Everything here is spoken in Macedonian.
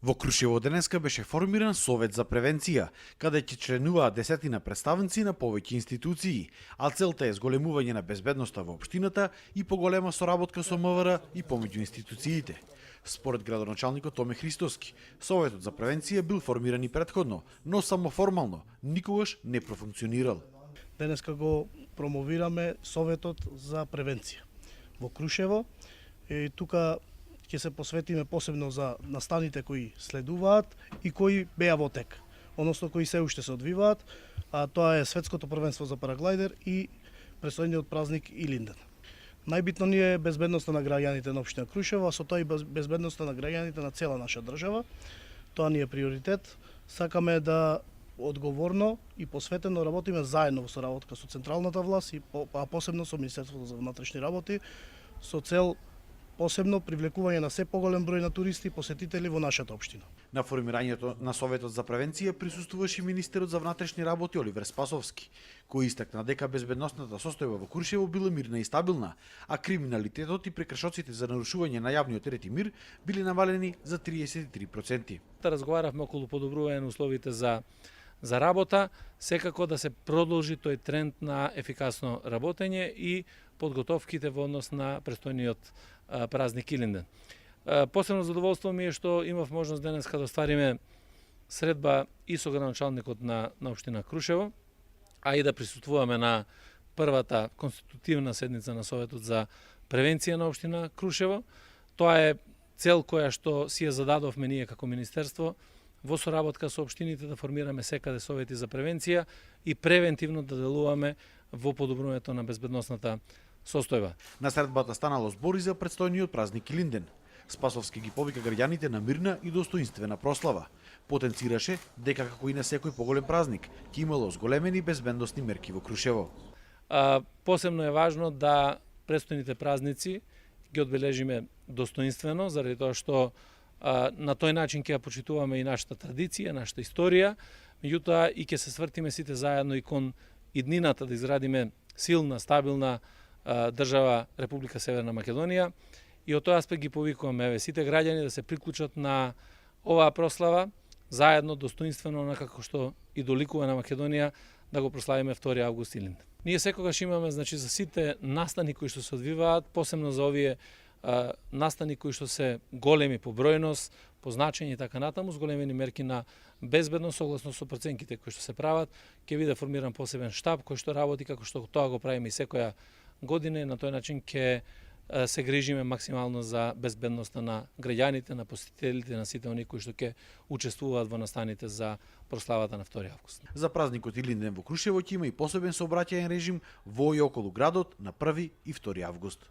Во Крушево денеска беше формиран Совет за превенција, каде ќе членуваат десетина представници на повеќе институции, а целта е зголемување на безбедноста во општината и поголема соработка со МВР и помеѓу институциите. Според градоначалникот Томе Христоски, Советот за превенција бил формиран и претходно, но само формално, никогаш не профункционирал. Денеска го промовираме Советот за превенција во Крушево и тука ќе се посветиме посебно за настаните кои следуваат и кои беа во тек, односно кои се уште се одвиваат, а тоа е светското првенство за параглайдер и предстојниот празник Илинден. Најбитно ни е безбедноста на граѓаните на општина Крушево, а со тоа и безбедноста на граѓаните на цела наша држава. Тоа ни е приоритет. Сакаме да одговорно и посветено работиме заедно во соработка со централната власт и посебно со Министерството за внатрешни работи со цел посебно привлекување на се поголем број на туристи и посетители во нашата општина. На формирањето на Советот за превенција присуствуваше министерот за внатрешни работи Оливер Спасовски, кој истакна дека безбедносната состојба во Крушево била мирна и стабилна, а криминалитетот и прекршоците за нарушување на јавниот ред и мир били намалени за 33%. Разговаравме околу подобрување на условите за работа, секако да се продолжи тој тренд на ефикасно работење и подготовките во однос на престојниот празник Илинден. Посебно задоволство ми е што имав можност денеска да оствариме средба и со градоначалникот на општина Крушево, а и да присуствуваме на првата конститутивна седница на Советот за превенција на општина Крушево. Тоа е цел која што си ја зададовме ние како министерство во соработка со општините да формираме секаде совети за превенција и превентивно да делуваме во подобрувањето на безбедносната состојба. На средбата станало збори за предстојниот празник Илинден. Спасовски ги повика граѓаните на мирна и достоинствена прослава. Потенцираше дека како и на секој поголем празник ќе имало зголемени безбедносни мерки во Крушево. Посебно е важно да предстојните празници ги одбележиме достоинствено, заради тоа што на тој начин ќе ја почитуваме и нашата традиција, нашата историја, меѓутоа и ќе се свртиме сите заедно и кон иднината да изградиме силна, стабилна држава Република Северна Македонија. И од тој аспект ги повикуваме сите граѓани да се приклучат на оваа прослава, заедно, достоинствено, како што и доликува на Македонија, да го прославиме 2 август Илинден. Ние секогаш имаме, за сите настани кои што се одвиваат, посебно за овие настани кои што се големи по бројност, по значење и така натаму, зголемени мерки на безбедност согласно со проценките кои што се прават, ќе биде формиран посебен штаб кој што работи како што тоа го правиме и секоја година, на тој начин ќе се грижиме максимално за безбедноста на граѓаните, на посетителите, на сите оние кои што ќе учествуваат во настаните за прославата на 2 август. За празникот Илинден во Крушево ќе има и посебен сообраќајен режим во и околу градот на 1 и 2 август.